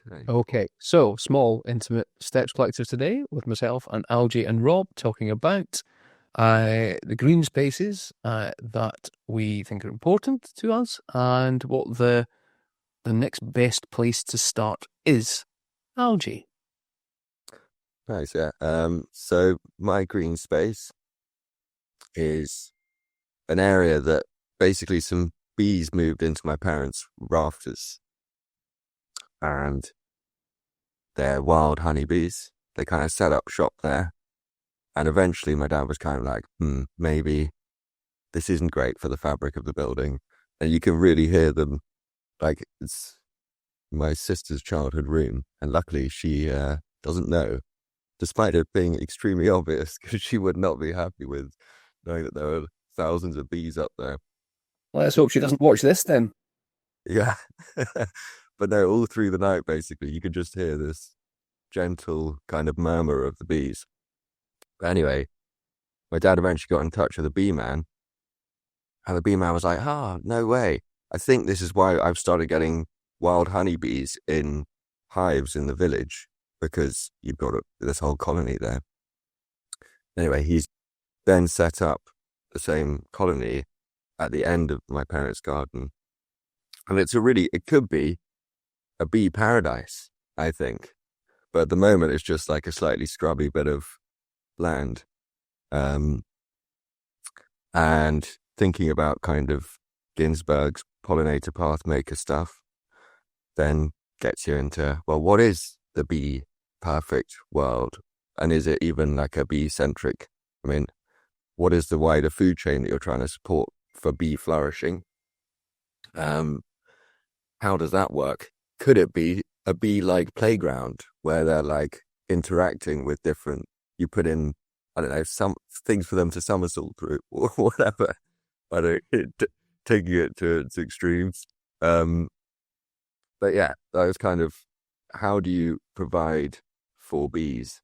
today. Okay, so small, intimate steps collective today with myself and Algy and Rob talking about the green spaces that we think are important to us and what the next best place to start is. Algy. Nice, yeah. So my green space is an area that basically some bees moved into my parents' rafters, and they're wild honeybees. They kind of set up shop there, and eventually my dad was kind of like, maybe this isn't great for the fabric of the building. And you can really hear them, like it's my sister's childhood room, and luckily she doesn't know, despite it being extremely obvious, because she would not be happy with knowing that there were thousands of bees up there. Let's hope she doesn't watch this then. Yeah. But no, all through the night, basically, you could just hear this gentle kind of murmur of the bees. But anyway, my dad eventually got in touch with the bee man, and the bee man was like, no way. I think this is why I've started getting wild honeybees in hives in the village, because you've got this whole colony there. Anyway, he's then set up the same colony at the end of my parents' garden. And it could be a bee paradise, I think. But at the moment, it's just like a slightly scrubby bit of land. And thinking about kind of Ginsberg's pollinator path maker stuff then gets you into, well, what is the bee perfect world? And is it even like a bee centric? I mean, what is the wider food chain that you're trying to support for bee flourishing? How does that work? Could it be a bee like playground where they're like interacting with different, you put in, I don't know, some things for them to somersault through or whatever. I don't, taking it to its extremes. But yeah, that was kind of, how do you provide for bees?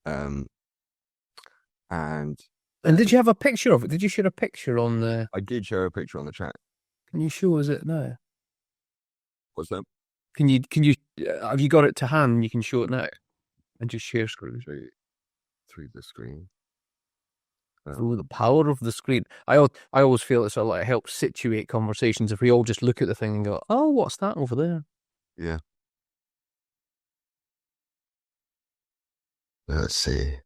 And And did you have a picture of it? Did you share a picture on the? I did share a picture on the chat. Can you show us it now? What's that? Can you have you got it to hand? You can show it now and just share screen. Through the screen. Oh, the power of the screen. I always feel it's like it helps situate conversations if we all just look at the thing and go, "Oh, what's that over there?" Yeah. Let's see.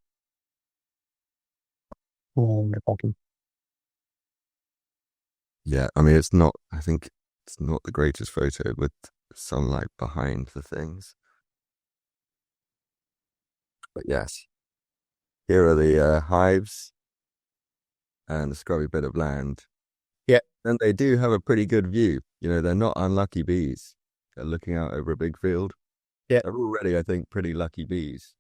Oh, you're talking. Yeah, I mean, I think it's not the greatest photo with sunlight behind the things. But yes, here are the hives and the scrubby bit of land. Yeah. And they do have a pretty good view. You know, they're not unlucky bees. They're looking out over a big field. Yeah. They're already, I think, pretty lucky bees.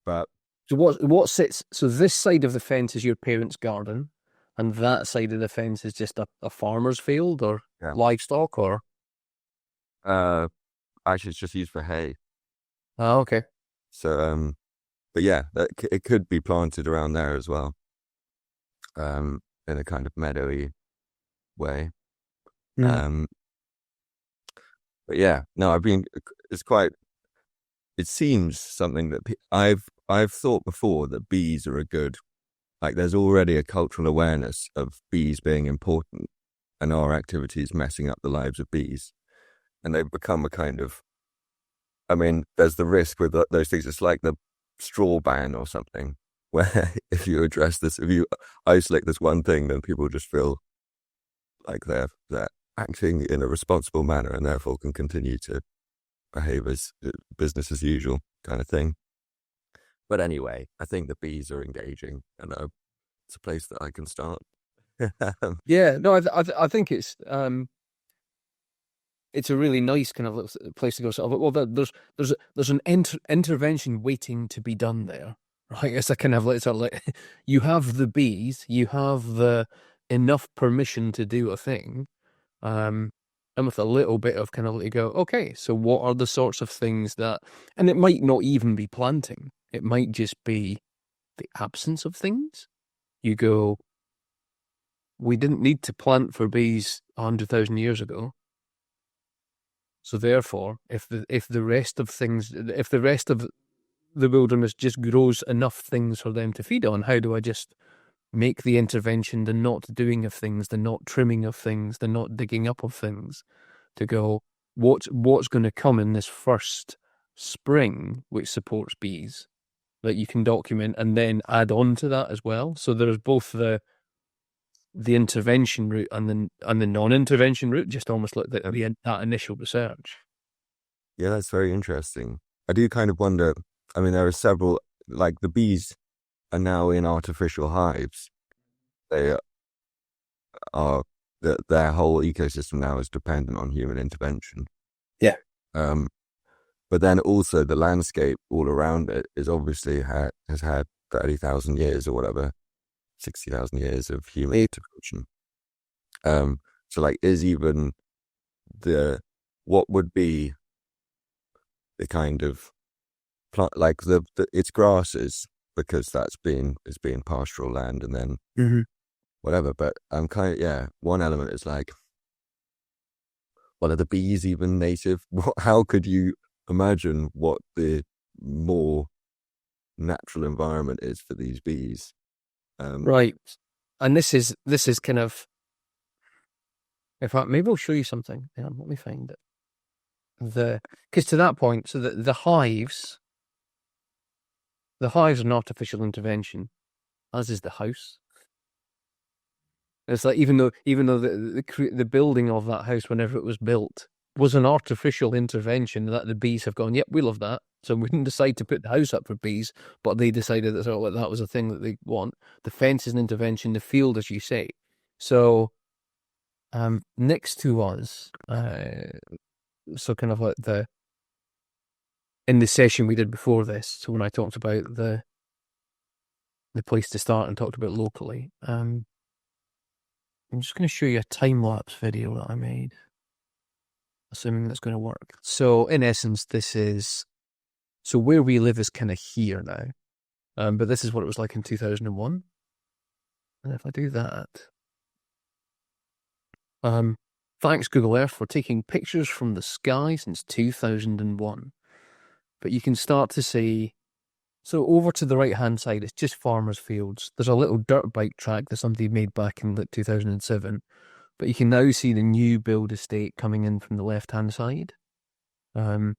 But So what sits? So this side of the fence is your parents' garden, and that side of the fence is just a farmer's field or yeah, livestock or. uh, actually, it's just used for hay. Oh, okay. So, but yeah, it could be planted around there as well, in a kind of meadowy way. Mm. Um, but yeah, no, it's quite, it seems something that I've thought before that bees are like there's already a cultural awareness of bees being important and our activities messing up the lives of bees. And they've become a kind of, I mean, there's the risk with those things. It's like the straw ban or something, where if you isolate this one thing, then people just feel like they're acting in a responsible manner and therefore can continue to behave as business as usual kind of thing. But anyway, I think the bees are engaging, and it's a place that I can start. Yeah. No, I think it's a really nice kind of little place to go. Sort of, well, there's an intervention waiting to be done there, right? It's a kind of like sort of like you have the bees, you have the enough permission to do a thing, and with a little bit of kind of let you go, okay, so what are the sorts of things that, and it might not even be planting, it might just be the absence of things. You go, we didn't need to plant for bees 100,000 years ago. So therefore, if the rest of the wilderness just grows enough things for them to feed on, how do I just make the intervention, the not doing of things, the not trimming of things, the not digging up of things, to go, what's going to come in this first spring which supports bees that you can document and then add on to that as well. So there's both the intervention route and the non-intervention route, just almost like that initial research. Yeah, that's very interesting. I do kind of wonder. I mean, there are several, like the bees are now in artificial hives. They are their whole ecosystem now is dependent on human intervention. Yeah. Um, but then also the landscape all around it is obviously has had 30,000 years or whatever, 60,000 years of human intervention. So like, is even what would be the kind of plant, like it's grasses, because it's being pastoral land, and then whatever. But I'm kind of, yeah, one element is like, well, are the bees even native? How could you imagine what the more natural environment is for these bees? Right. And this is kind of, in fact, maybe I'll show you something. Hang on, let me find it. Because to that point, so the hives are an artificial intervention, as is the house. It's like even though the building of that house, whenever it was built, was an artificial intervention that the bees have gone, yep, we love that. So we didn't decide to put the house up for bees, but they decided that that was a thing that they want. The fence is an intervention, the field, as you say. So next to us, so kind of like in the session we did before this, so when I talked about the place to start and talked about locally, I'm just going to show you a time-lapse video that I made, assuming that's going to work. So in essence, so where we live is kind of here now, but this is what it was like in 2001. And if I do that, thanks Google Earth for taking pictures from the sky since 2001. But you can start to see, so over to the right-hand side, it's just farmers' fields. There's a little dirt bike track that somebody made back in 2007. But you can now see the new build estate coming in from the left-hand side. So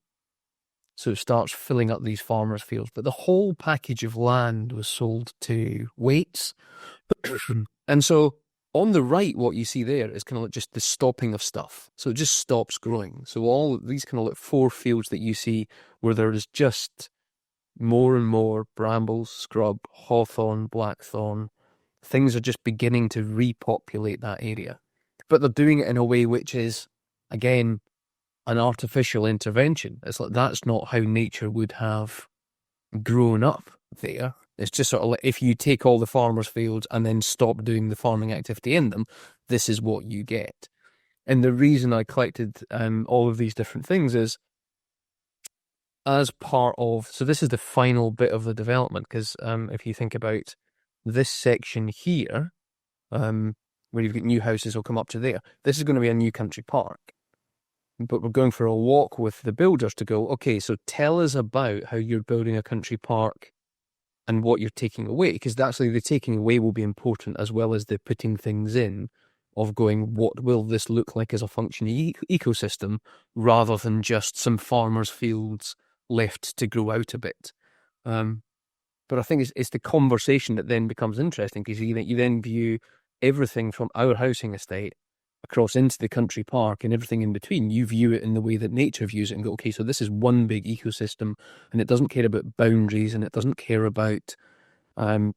it starts filling up these farmers' fields. But the whole package of land was sold to Waits. And so on the right, what you see there is kind of like just the stopping of stuff. So it just stops growing. So all these kind of like 4 fields that you see where there is just more and more brambles, scrub, hawthorn, blackthorn, things are just beginning to repopulate that area. But they're doing it in a way which is, again, an artificial intervention. It's like that's not how nature would have grown up there. It's just sort of like, if you take all the farmers' fields and then stop doing the farming activity in them, this is what you get. And the reason I collected all of these different things is as part of, so this is the final bit of the development, because if you think about this section here, where you've got new houses will come up to there, this is going to be a new country park. But we're going for a walk with the builders to go, okay, so tell us about how you're building a country park and what you're taking away, because actually the taking away will be important as well as the putting things in of going, what will this look like as a functioning ecosystem rather than just some farmers' fields left to grow out a bit. But I think it's the conversation that then becomes interesting, because you then view everything from our housing estate across into the country park and everything in between. You view it in the way that nature views it and go, okay, so this is one big ecosystem and it doesn't care about boundaries and it doesn't care about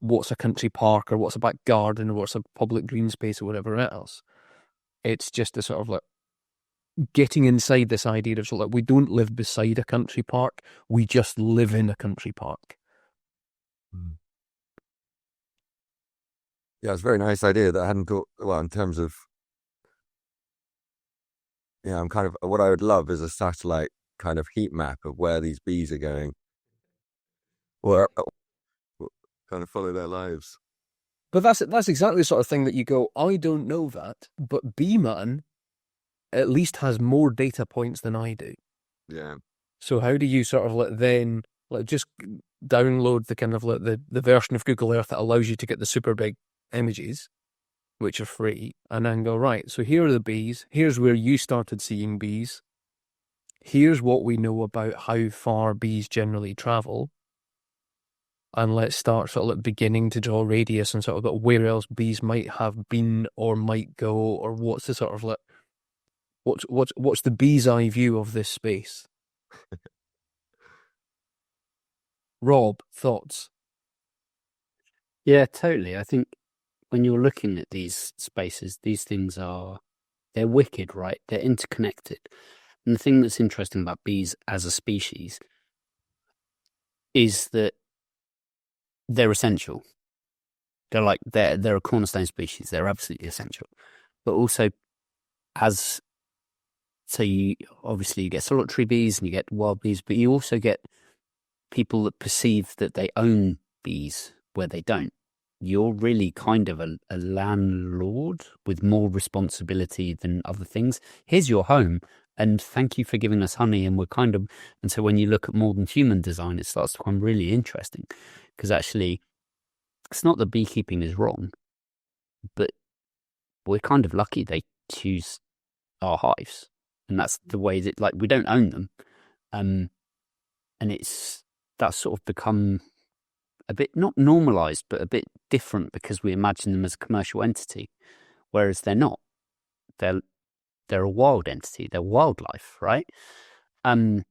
what's a country park or what's a back garden or what's a public green space or whatever else. It's just a sort of like getting inside this idea of sort of like, we don't live beside a country park, we just live in a country park. Yeah, it's a very nice idea that I hadn't thought, well, in terms of, yeah, I'm kind of, what I would love is a satellite kind of heat map of where these bees are going, or kind of follow their lives. But that's exactly the sort of thing that you go, I don't know that, but Bee Man at least has more data points than I do. Yeah. So how do you sort of then just download the kind of the version of Google Earth that allows you to get the super big images, which are free, and then go, right, so here are the bees, here's where you started seeing bees, here's what we know about how far bees generally travel, and let's start sort of like beginning to draw radius and sort of like where else bees might have been or might go, or what's the sort of like what's the bee's eye view of this space. Rob, thoughts? Yeah, totally. I think when you're looking at these spaces, these things they're wicked, right? They're interconnected. And the thing that's interesting about bees as a species is that they're essential. They're a cornerstone species. They're absolutely essential. But also you get solitary bees and you get wild bees, but you also get people that perceive that they own bees where they don't. You're really kind of a landlord with more responsibility than other things. Here's your home, and thank you for giving us honey. And so when you look at more than human design, it starts to become really interesting, because actually, it's not that beekeeping is wrong, but we're kind of lucky they choose our hives, and that's the way that, like, we don't own them, and that's sort of become a bit not normalized, but a bit different, because we imagine them as a commercial entity, whereas they're not. They're a wild entity. They're wildlife, right? And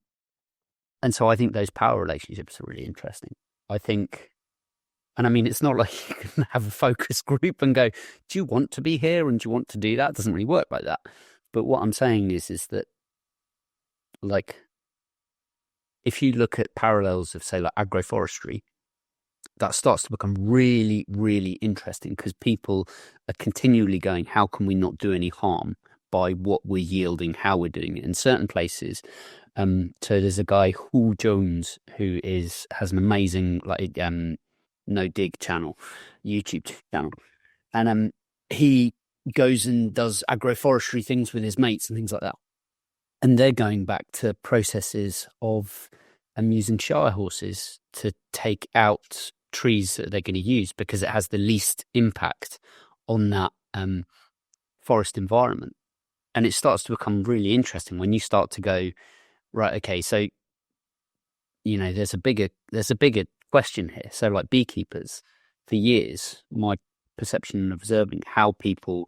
so I think those power relationships are really interesting. I think, and I mean, it's not like you can have a focus group and go, do you want to be here and do you want to do that? It doesn't really work like that. But what I'm saying is that, like, if you look at parallels of, say, like agroforestry, that starts to become really, really interesting, because people are continually going, how can we not do any harm by what we're yielding, how we're doing it in certain places. So there's a guy, Hall Jones, who has an amazing no dig channel, YouTube channel, and he goes and does agroforestry things with his mates and things like that. And they're going back to processes of using shire horses to take out trees that they're going to use, because it has the least impact on that forest environment. And it starts to become really interesting when you start to go, right, okay, so, you know, there's a bigger question here. So, like, beekeepers, for years, my perception and observing how people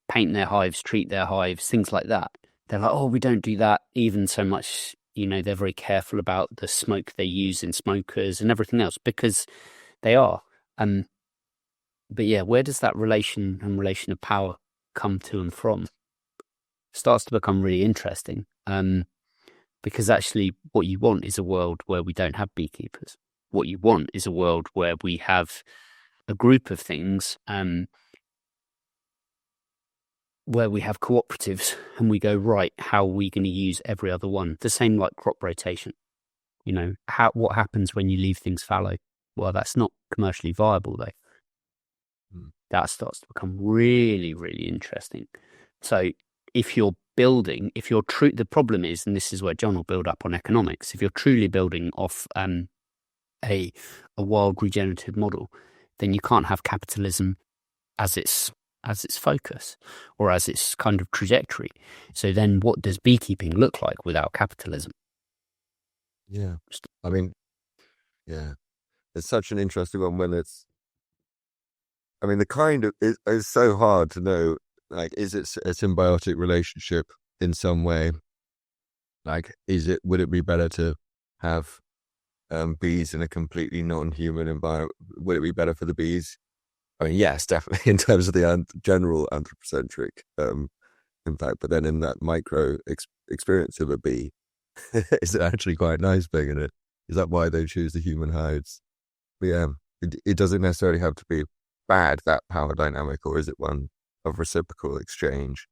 paint their hives, treat their hives, things like that, they're like, oh, we don't do that. Even so much, you know, they're very careful about the smoke they use in smokers and everything else, because they are. But yeah, where does that relation of power come to and from? Starts to become really interesting. Because actually what you want is a world where we don't have beekeepers. What you want is a world where we have a group of things, where we have cooperatives, and we go, right, how are we going to use every other one? The same like crop rotation. You know, what happens when you leave things fallow? Well, that's not commercially viable, though. That starts to become really, really interesting. So if you're building, the problem is, and this is where John will build up on economics, if you're truly building off a wild regenerative model, then you can't have capitalism as its focus, or as its kind of trajectory. So then what does beekeeping look like without capitalism? Yeah. I mean, yeah, it's such an interesting one when the kind of, it's so hard to know, like, is it a symbiotic relationship in some way? Like, would it be better to have bees in a completely non-human environment? Would it be better for the bees? I mean, yes, definitely, in terms of the general anthropocentric impact, but then in that micro experience of a bee, it's actually quite nice being in it. Is that why they choose the human hives? But yeah, it doesn't necessarily have to be bad, that power dynamic, or is it one of reciprocal exchange?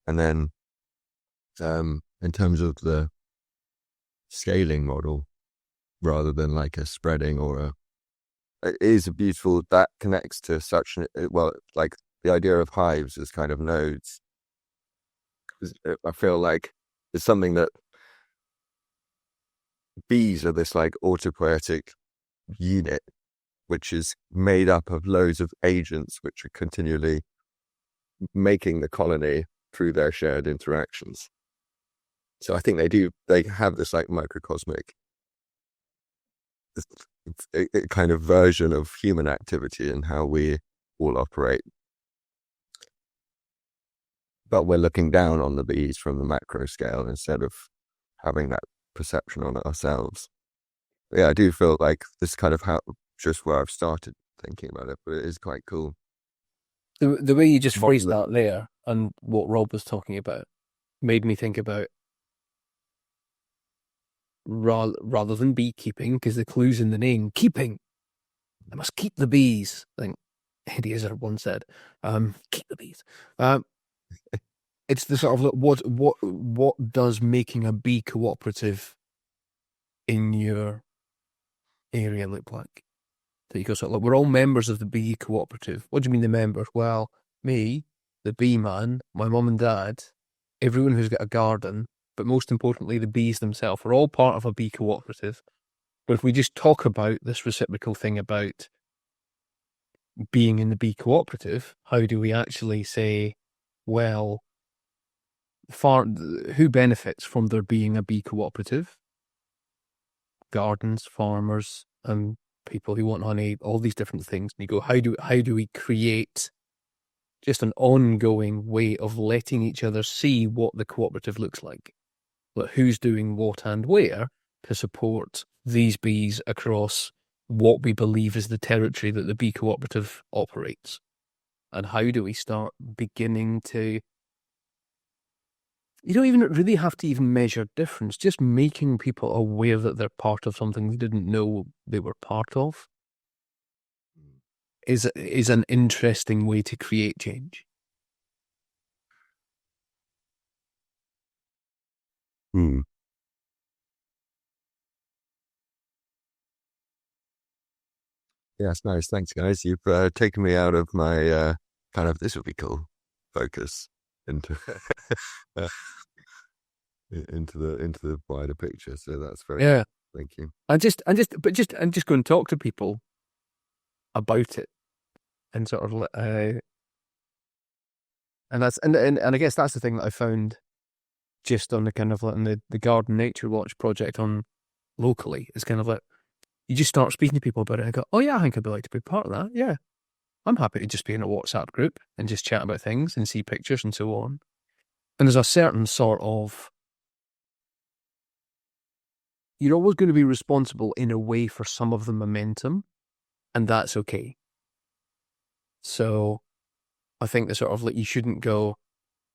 And then in terms of the scaling model, rather than like a spreading it is a beautiful, that connects to such, well, like the idea of hives as kind of nodes. I feel like it's something that bees are this like autopoietic unit, which is made up of loads of agents which are continually making the colony through their shared interactions. So I think they have this like microcosmic a kind of version of human activity and how we all operate. But we're looking down on the bees from the macro scale instead of having that perception on it ourselves. But yeah, I do feel like this is kind of just where I've started thinking about it, but it is quite cool. The way you just phrased that there and what Rob was talking about made me think about rather than beekeeping, because the clue's in the name, keeping. I must keep the bees. I think Eddie Izzard once said, keep the bees. It's the sort of what does making a bee cooperative in your area look like? That you go sort of like, we're all members of the bee cooperative. What do you mean the members? Well, me, the bee man, my mum and dad, everyone who's got a garden, but most importantly, the bees themselves are all part of a bee cooperative. But if we just talk about this reciprocal thing about being in the bee cooperative, how do we actually say, well, who benefits from there being a bee cooperative? Gardens, farmers, people who want honey, all these different things. And you go, how do we create just an ongoing way of letting each other see what the cooperative looks like? Like who's doing what and where to support these bees across what we believe is the territory that the bee cooperative operates? And how do we start beginning to... You don't even really have to even measure difference, just making people aware that they're part of something they didn't know they were part of is an interesting way to create change. Hmm. Yeah, it's nice. Thanks, guys. You've taken me out of my kind of this would be cool focus into into the wider picture. So that's very thank you. And just go and talk to people about it, and sort of and I guess that's the thing that I found just on the kind of like on the Garden Nature Watch project on locally. It's kind of like you just start speaking to people about it and go, oh yeah, I think I'd like to be part of that. Yeah, I'm happy to just be in a WhatsApp group and just chat about things and see pictures and so on. And there's a certain sort of, you're always going to be responsible in a way for some of the momentum, and that's okay. So I think that sort of like you shouldn't go,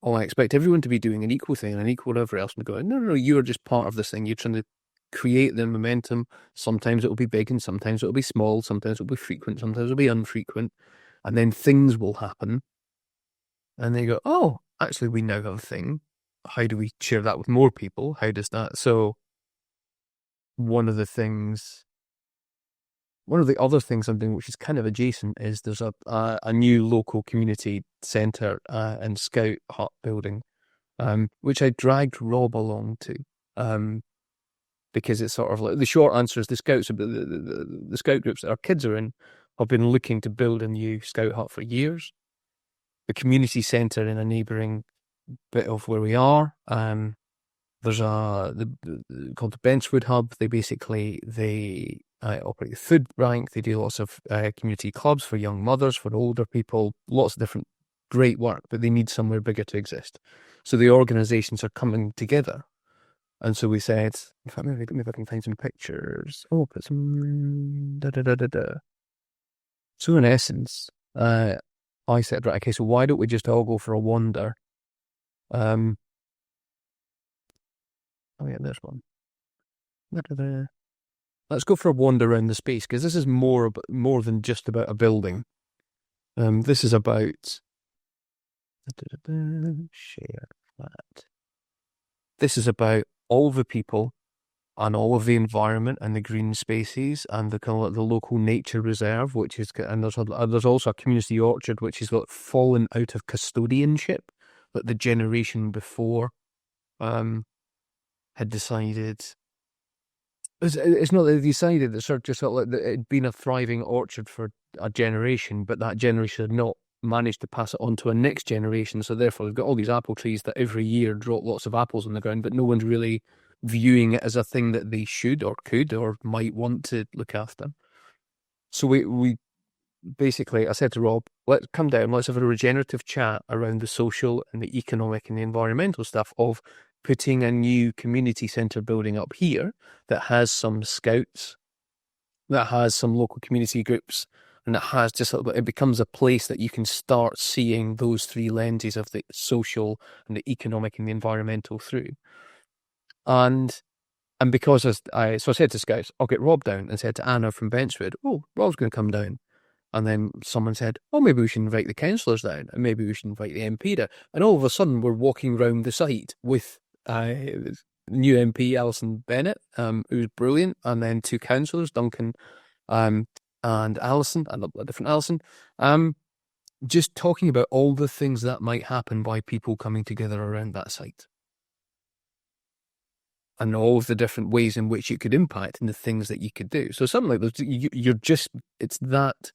oh, I expect everyone to be doing an equal thing and an equal whatever else, and go, no, you're just part of this thing. You're trying to create the momentum. Sometimes it'll be big and sometimes it'll be small. Sometimes it'll be frequent. Sometimes it'll be infrequent. And then things will happen. And they go, oh, actually, we now have a thing. How do we share that with more people? How does that? So one of the other things I'm doing, which is kind of adjacent, is there's a new local community centre and scout hut building, which I dragged Rob along to, because it's sort of like the short answer is the scouts, the scout groups that our kids are in have been looking to build a new scout hut for years. The community centre in a neighbouring bit of where we are, there's called the Benchwood Hub. They operate the food bank. They do lots of community clubs for young mothers, for older people, lots of different great work, but they need somewhere bigger to exist. So the organisations are coming together. And so we said, in fact, maybe if I can find some pictures. Oh, put some So in essence, I said, right, okay, so why don't we just all go for a wander? Oh yeah, there's one. Let's go for a wander around the space, because this is more than just about a building. This is about share that. This is about all the people and all of the environment and the green spaces and the kind of the local nature reserve, which is, and there's also a community orchard which is fallen out of custodianship that the generation before had decided. It's not that they decided that sort of just felt like that it'd been a thriving orchard for a generation, but that generation had not managed to pass it on to a next generation. So therefore, we've got all these apple trees that every year drop lots of apples on the ground, but no one's really viewing it as a thing that they should or could or might want to look after. So we basically, I said to Rob, let's come down, let's have a regenerative chat around the social and the economic and the environmental stuff of putting a new community centre building up here that has some scouts, that has some local community groups, and it has just, it becomes a place that you can start seeing those three lenses of the social and the economic and the environmental through. And because I said to scouts, I'll get Rob down, and said to Anna from Benchwood, oh, Rob's going to come down. And then someone said, oh, maybe we should invite the councillors down, and maybe we should invite the MP down. And all of a sudden, we're walking round the site with new MP Alison Bennett, who's brilliant, and then two councillors, Duncan and Alison, and a different Alison, just talking about all the things that might happen by people coming together around that site. And all of the different ways in which it could impact and the things that you could do. So something like those, it's that.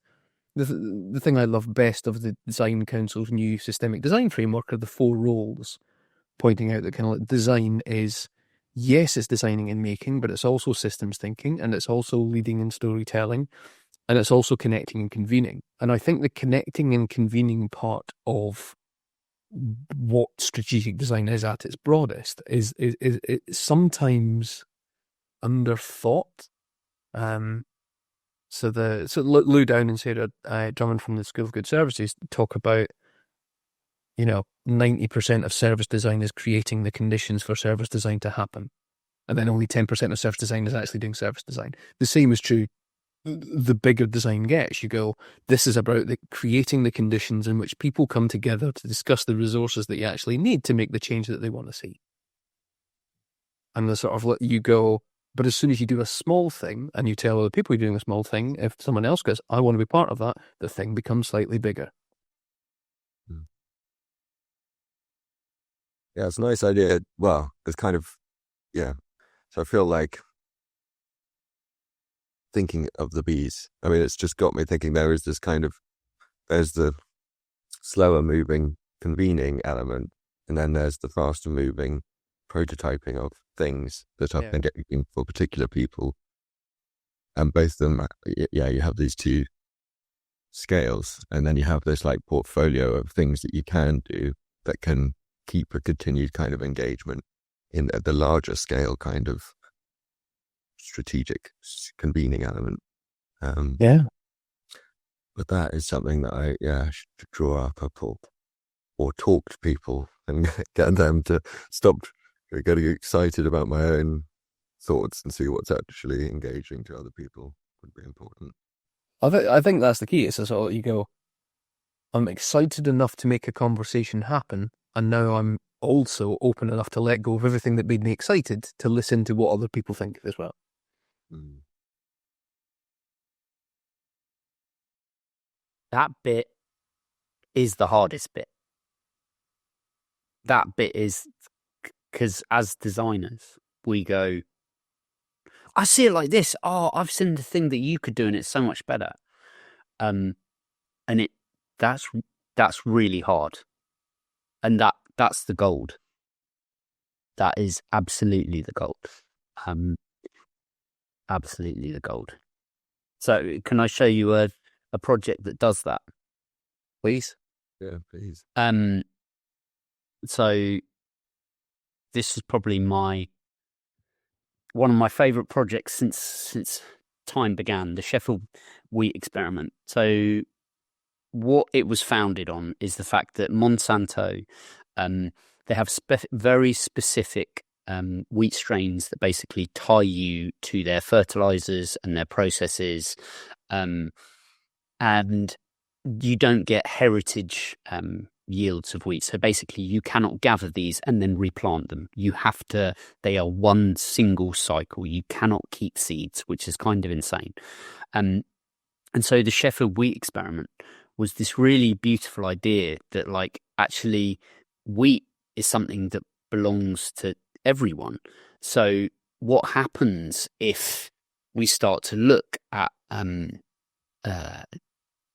The thing I love best of the Design Council's new systemic design framework are the 4 roles, pointing out that kind of like design is, yes, it's designing and making, but it's also systems thinking, and it's also leading and storytelling, and it's also connecting and convening. And I think the connecting and convening part of what strategic design is at its broadest is sometimes underthought. So Lou Down and Sarah Drummond from the School of Good Services talk about, 90% of service design is creating the conditions for service design to happen. And then only 10% of service design is actually doing service design. The same is true the bigger design gets. You go, this is about creating the conditions in which people come together to discuss the resources that you actually need to make the change that they want to see. And the sort of, you go, but as soon as you do a small thing and you tell other people you're doing a small thing, if someone else goes, I want to be part of that, the thing becomes slightly bigger. Yeah, it's a nice idea. Well, it's kind of, yeah. So I feel like thinking of the bees. I mean, it's just got me thinking there's the slower moving convening element, and then there's the faster moving prototyping of things that are engaging for particular people. And both of them, you have these two scales, and then you have this like portfolio of things that you can do that can keep a continued kind of engagement in the larger scale kind of strategic convening element. But that is something that I should draw up or talk to people and get them to stop getting excited about my own thoughts and see what's actually engaging to other people would be important. I think that's the key. It's sort of, you go, I'm excited enough to make a conversation happen, and now I'm also open enough to let go of everything that made me excited to listen to what other people think as well. That bit is the hardest bit. That bit is because as designers, we go, I see it like this. Oh, I've seen the thing that you could do, and it's so much better. And that's really hard, and that's the gold. That is absolutely the gold. Absolutely the gold. So, can I show you a project that does that, please? Yeah, please. So this is probably one of my favourite projects since time began, the Sheffield wheat experiment. So what it was founded on is the fact that Monsanto, they have very specific wheat strains that basically tie you to their fertilizers and their processes, and you don't get heritage yields of wheat. So basically you cannot gather these and then replant them. They are one single cycle. You cannot keep seeds, which is kind of insane. And so the Sheffield wheat experiment was this really beautiful idea that, like, actually wheat is something that belongs to everyone. So what happens if we start to look at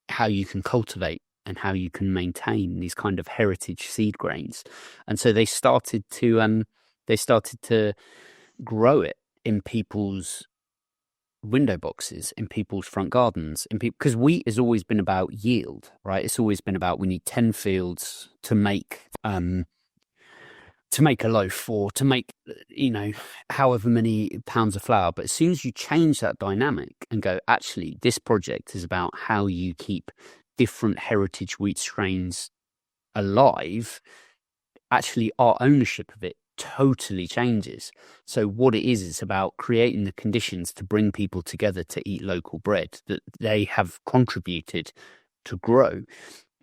how you can cultivate and how you can maintain these kind of heritage seed grains? And so they started to grow it in people's window boxes, in people's front gardens, because wheat has always been about yield, right? It's always been about, we need 10 fields to make a loaf, or to make, however many pounds of flour. But as soon as you change that dynamic and go, actually, this project is about how you keep different heritage wheat strains alive, actually our ownership of it totally changes. So what it is, it's about creating the conditions to bring people together to eat local bread that they have contributed to grow.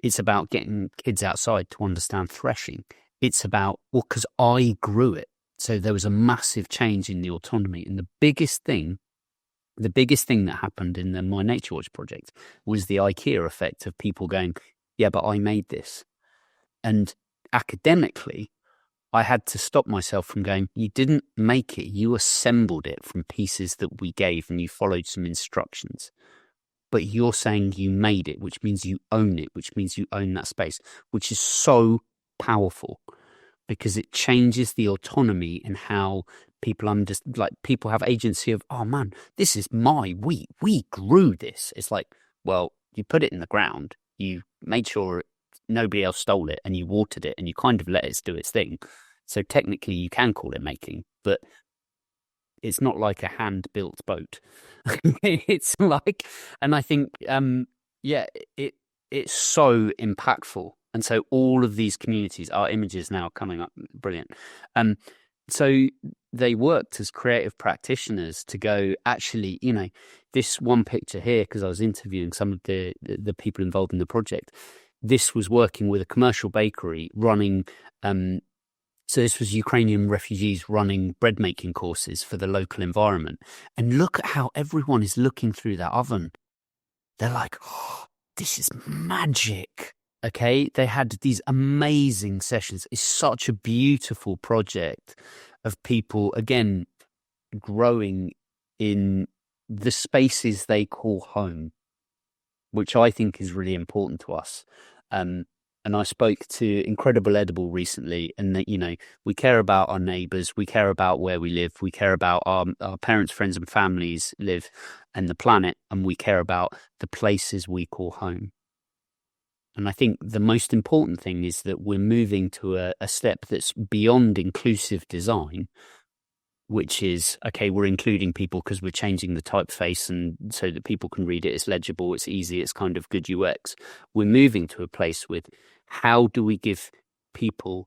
It's about getting kids outside to understand threshing. It's about, because I grew it. So there was a massive change in the autonomy. And the biggest thing that happened in the My Nature Watch project was the IKEA effect of people going, yeah, but I made this. And academically, I had to stop myself from going, you didn't make it, you assembled it from pieces that we gave and you followed some instructions. But you're saying you made it, which means you own it, which means you own that space, which is so powerful, because it changes the autonomy and how people people have agency of, oh man, this is my wheat. We grew this. It's like, well, you put it in the ground, you made sure nobody else stole it, and you watered it, and you kind of let it do its thing. So technically you can call it making, but it's not like a hand-built boat. It's like, and I think, it's so impactful. And so all of these communities, our images now coming up, brilliant. So they worked as creative practitioners to go, actually, this one picture here, because I was interviewing some of the people involved in the project, this was working with a commercial bakery running, so this was Ukrainian refugees running bread making courses for the local environment. And look at how everyone is looking through that oven. They're like, oh, this is magic. Okay, they had these amazing sessions. It's such a beautiful project of people, again, growing in the spaces they call home, which I think is really important to us. And I spoke to Incredible Edible recently, and that, we care about our neighbours, we care about where we live, we care about our parents, friends and families live, and the planet, and we care about the places we call home. And I think the most important thing is that we're moving to a step that's beyond inclusive design, which is, okay, we're including people because we're changing the typeface and so that people can read it, it's legible, it's easy, it's kind of good UX. We're moving to a place with, how do we give people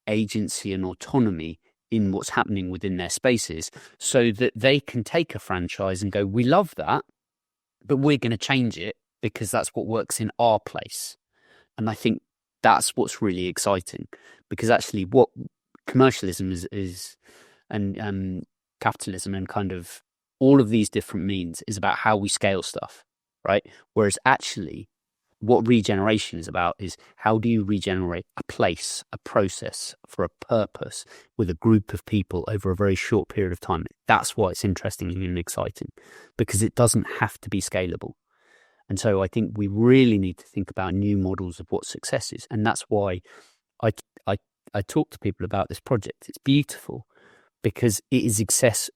agency and autonomy in what's happening within their spaces so that they can take a franchise and go, we love that, but we're going to change it because that's what works in our place. And I think that's what's really exciting, because actually what commercialism is and capitalism and kind of all of these different means is about how we scale stuff, right? Whereas actually what regeneration is about is, how do you regenerate a place, a process for a purpose with a group of people over a very short period of time? That's why it's interesting and exciting, because it doesn't have to be scalable. And so I think we really need to think about new models of what success is. And that's why I talk to people about this project. It's beautiful because it is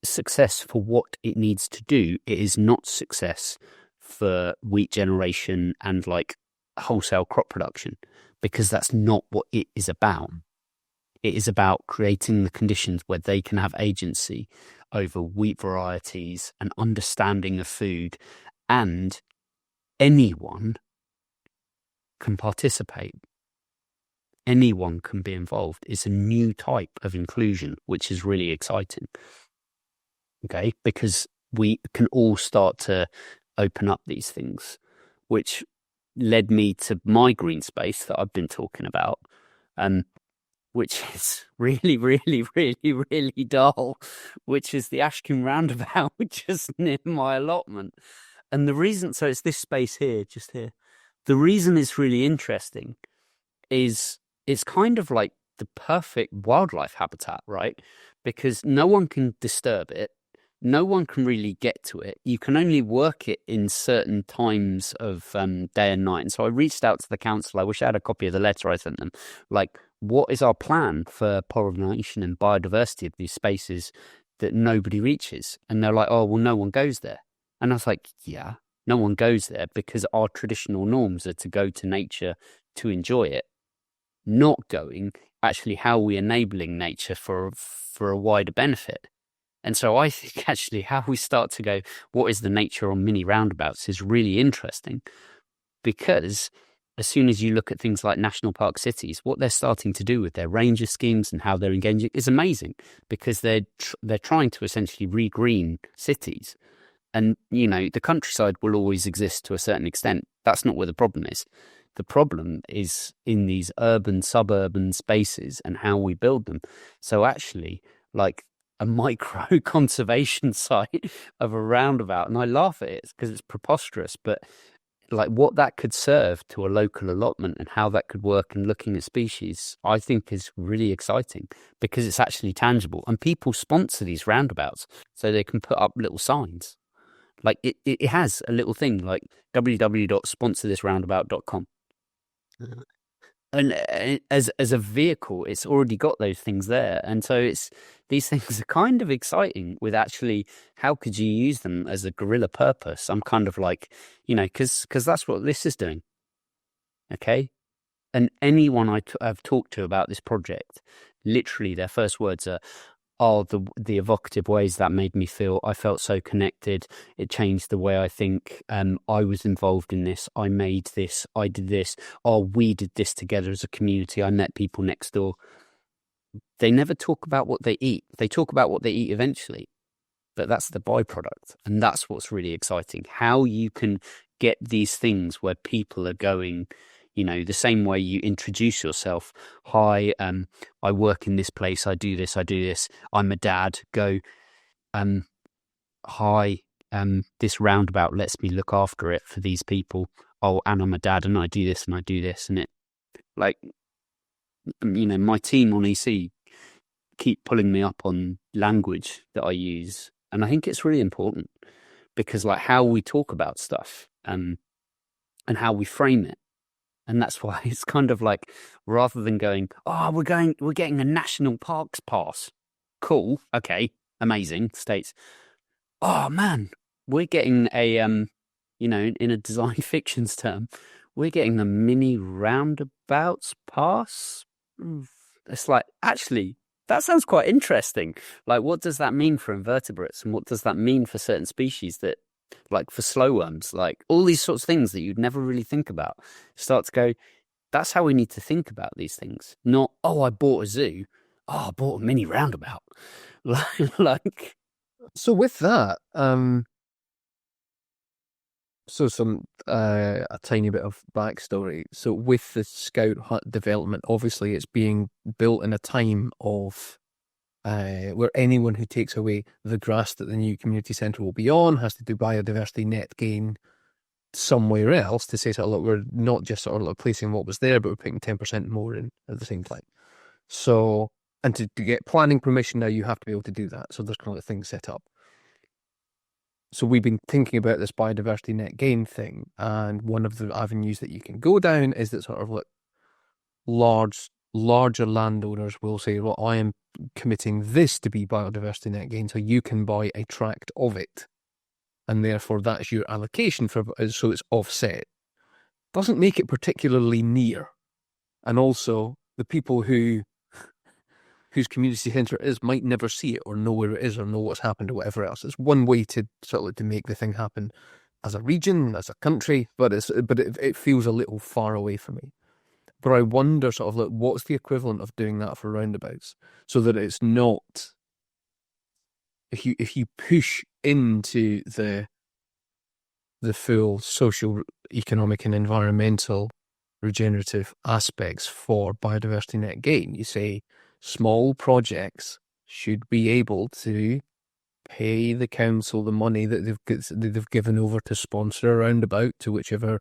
success for what it needs to do. It is not success for wheat generation and like wholesale crop production, because that's not what it is about. It is about creating the conditions where they can have agency over wheat varieties and understanding of food, and anyone can participate. Anyone can be involved. It's a new type of inclusion, which is really exciting. Okay, because we can all start to open up these things, which led me to my green space that I've been talking about, which is really, really, really, really dull, which is the Ashcombe roundabout, just near my allotment. And the reason, so it's this space here, just here. The reason it's really interesting is it's kind of like the perfect wildlife habitat, right? Because no one can disturb it. No one can really get to it. You can only work it in certain times of day and night. And so I reached out to the council. I wish I had a copy of the letter I sent them. Like, what is our plan for pollination and biodiversity of these spaces that nobody reaches? And they're like, oh, well, no one goes there. And I was like, yeah, no one goes there because our traditional norms are to go to nature to enjoy it. Not going, actually, how are we enabling nature for a wider benefit? And so I think actually how we start to go, what is the nature on mini roundabouts is really interesting, because as soon as you look at things like national park cities, what they're starting to do with their ranger schemes and how they're engaging is amazing, because they're trying to essentially regreen cities. And, you know, the countryside will always exist to a certain extent. That's not where the problem is. The problem is in these urban, suburban spaces and how we build them. So actually, like, a micro conservation site of a roundabout, and I laugh at it because it's preposterous, but like what that could serve to a local allotment and how that could work and looking at species, I think is really exciting because it's actually tangible, and people sponsor these roundabouts so they can put up little signs. Like it has a little thing like www.sponsorthisroundabout.com. And as a vehicle, it's already got those things there. And so these things are kind of exciting with actually, how could you use them as a guerrilla purpose? I'm kind of like, you know, because that's what this is doing. Okay. And anyone I've talked to about this project, literally their first words are, oh, the evocative ways that made me feel. I felt so connected. It changed the way I think. I was involved in this. I made this. I did this. Oh, we did this together as a community. I met people next door. They never talk about what they eat. They talk about what they eat eventually, but that's the byproduct. And that's what's really exciting. How you can get these things where people are going, you know, the same way you introduce yourself. Hi, I work in this place. I do this. I'm a dad. Go, hi, this roundabout lets me look after it for these people. Oh, and I'm a dad and I do this and I do this. And it, like, you know, my team on EC keep pulling me up on language that I use. And I think it's really important because, like, how we talk about stuff and how we frame it. And that's why it's kind of like, rather than going, oh, we're getting a national parks pass. Cool. Okay. Amazing. States. Oh man, we're getting a, you know, in a design fictions term, we're getting a mini roundabouts pass. It's like, actually, that sounds quite interesting. Like, what does that mean for invertebrates? And what does that mean for certain species that, like for slow worms, like all these sorts of things that you'd never really think about, start to go, that's how we need to think about these things. Not, oh, I bought a zoo. Oh, I bought a mini roundabout. like, So with that, so some a tiny bit of backstory. So with the Scout Hut development, obviously it's being built in a time of where anyone who takes away the grass that the new community centre will be on has to do biodiversity net gain somewhere else to say, sort of, look, we're not just sort of replacing what was there, but we're putting 10% more in at the same time. So, and to get planning permission now, you have to be able to do that. So there's kind of like things set up. So we've been thinking about this biodiversity net gain thing, and one of the avenues that you can go down is that sort of like larger landowners will say, well, I am committing this to be biodiversity net gain, so you can buy a tract of it, and therefore that's your allocation for, so it's offset. Doesn't make it particularly near, and also the people whose community centre it is might never see it or know where it is or know what's happened or whatever else. It's one way to sort of like to make the thing happen as a region, as a country, but it feels a little far away for me. But I wonder sort of like, what's the equivalent of doing that for roundabouts, so that it's not, if you push into the full social, economic and environmental regenerative aspects for biodiversity net gain, you say small projects should be able to pay the council the money that they've given over to sponsor a roundabout to whichever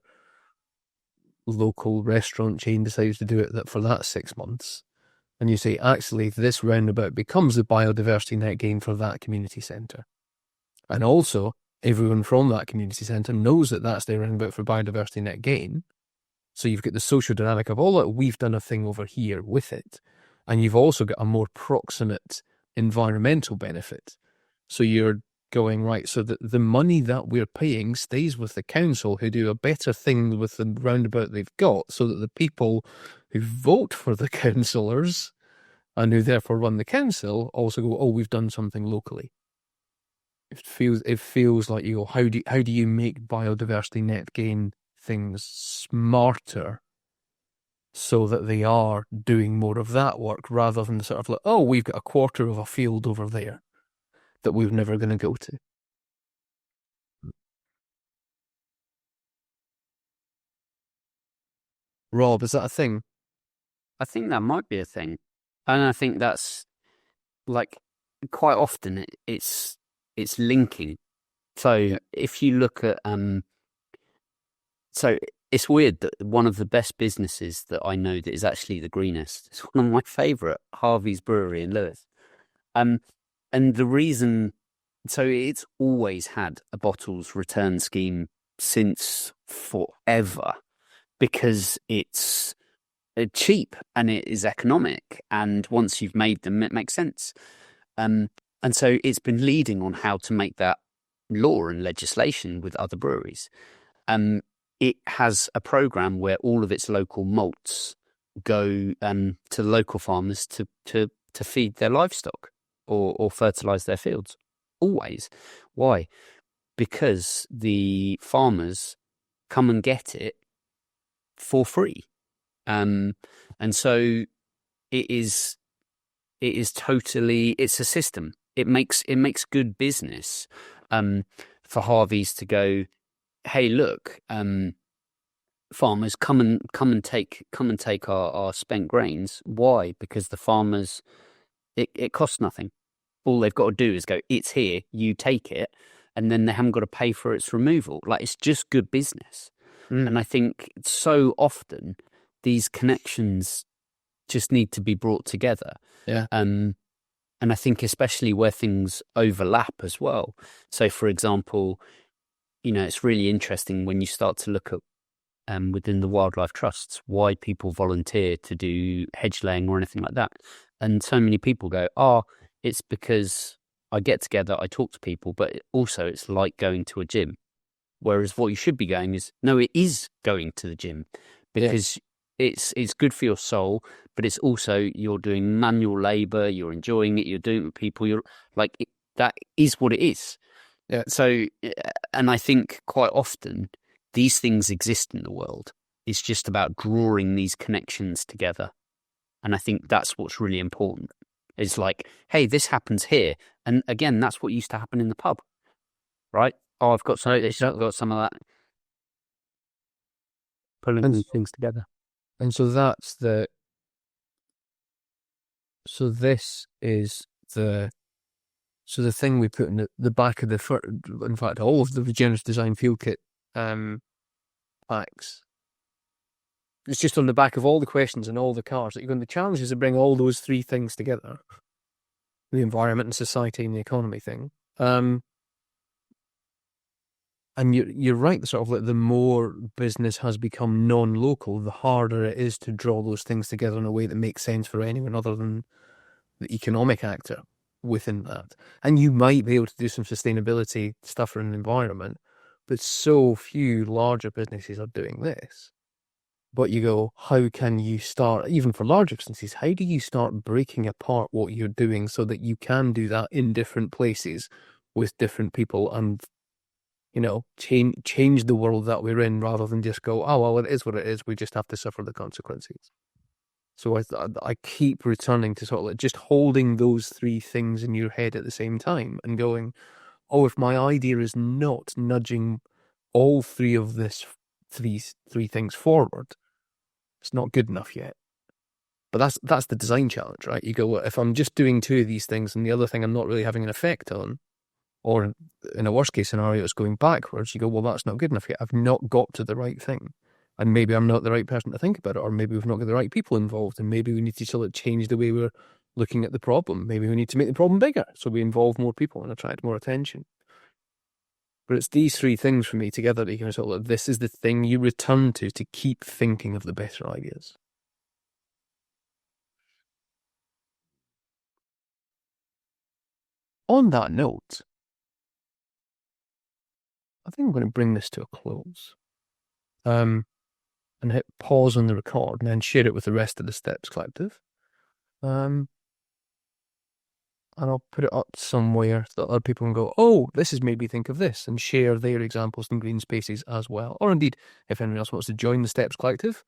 local restaurant chain decides to do it for that 6 months, and you say, actually, this roundabout becomes the biodiversity net gain for that community centre. And also, everyone from that community centre knows that that's their roundabout for biodiversity net gain. So you've got the social dynamic of, oh, look, we've done a thing over here with it. And you've also got a more proximate environmental benefit. So you're going, right, so that the money that we're paying stays with the council, who do a better thing with the roundabout they've got, so that the people who vote for the councillors and who therefore run the council also go, oh, we've done something locally. It feels like, you go, how do you make biodiversity net gain things smarter so that they are doing more of that work, rather than sort of like, oh, we've got a quarter of a field over there that we're never going to go to. Rob, is that a thing? I think that might be a thing. And I think that's, like, quite often it's linking. So if you look at, so it's weird that one of the best businesses that I know that is actually the greenest is one of my favourite, Harvey's Brewery in Lewis. And the reason, so it's always had a bottles return scheme since forever, because it's cheap and it is economic, and once you've made them, it makes sense. And so it's been leading on how to make that law and legislation with other breweries. It has a program where all of its local malts go to local farmers to feed their livestock or fertilize their fields. Always. Why? Because the farmers come and get it for free. And so it is totally, it's a system. It makes good business for Harvey's to go, hey, look, farmers, come and take our spent grains. Why? Because the farmers, it costs nothing. All they've got to do is go, it's here, you take it, and then they haven't got to pay for its removal. Like, it's just good business. And I think so often these connections just need to be brought together. Yeah. And I think especially where things overlap as well. So, for example, it's really interesting when you start to look at within the wildlife trusts why people volunteer to do hedge laying or anything like that. And so many people go, it's because I get together, I talk to people, but also it's like going to a gym. Whereas what you should be going is, no, it is going to the gym, because it's good for your soul, but it's also, you're doing manual labor, you're enjoying it, you're doing it with people, you're like, that is what it is. Yeah. So, and I think quite often these things exist in the world. It's just about drawing these connections together. And I think that's what's really important. It's like, hey, this happens here. And again, that's what used to happen in the pub, right? Oh, I've got some of that. Pulling these things together. And so this is the thing we put in the back of in fact, all of the Regenerate Design Field Kit packs. It's just on the back of all the questions and all the cars that you're going. The challenge is to bring all those three things together: the environment and society and the economy thing. And you're right. Sort of like, the more business has become non-local, the harder it is to draw those things together in a way that makes sense for anyone other than the economic actor within that. And you might be able to do some sustainability stuff for an environment, but so few larger businesses are doing this. But you go, how can you start, even for larger businesses, how do you start breaking apart what you're doing so that you can do that in different places with different people and, change the world that we're in, rather than just go, oh, well, it is what it is, we just have to suffer the consequences. So I keep returning to sort of like just holding those three things in your head at the same time and going, oh, if my idea is not nudging all three of these three things forward, it's not good enough yet. But that's the design challenge, right? You go, well, if I'm just doing two of these things and the other thing I'm not really having an effect on, or in a worst case scenario, it's going backwards, you go, well, that's not good enough yet. I've not got to the right thing. And maybe I'm not the right person to think about it, or maybe we've not got the right people involved, and maybe we need to sort of change the way we're looking at the problem. Maybe we need to make the problem bigger, so we involve more people and attract more attention. But it's these three things for me together that you can sort of, this is the thing you return to keep thinking of the better ideas. On that note, I think I'm going to bring this to a close. And hit pause on the record and then share it with the rest of the Steps Collective. And I'll put it up somewhere so that other people can go, oh, this has made me think of this, and share their examples in green spaces as well. Or indeed, if anyone else wants to join the Steps Collective,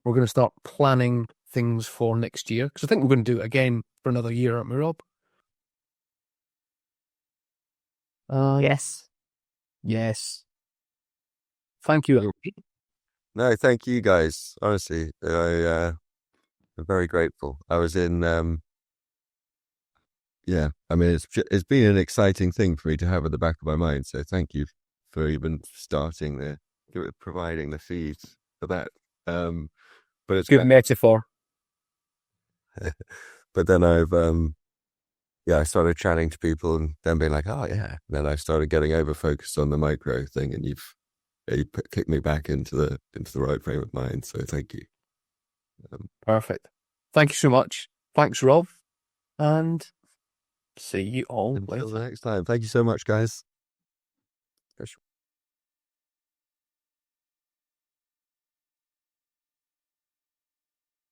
we're going to start planning things for next year, because I think we're going to do it again for another year, aren't we, Rob? Yes. Yes. Thank you, Algy. No, thank you guys. Honestly, I'm very grateful. I was in, yeah, I mean, it's been an exciting thing for me to have at the back of my mind. So thank you for even starting providing the feeds for that. But it's Good metaphor. But then I started chatting to people and then being like, oh yeah. And then I started getting over focused on the micro thing, and you kicked me back into the right frame of mind. So thank you. Perfect. Thank you so much. Thanks, Rob. And see you all Until later. the next time. Thank you so much, guys.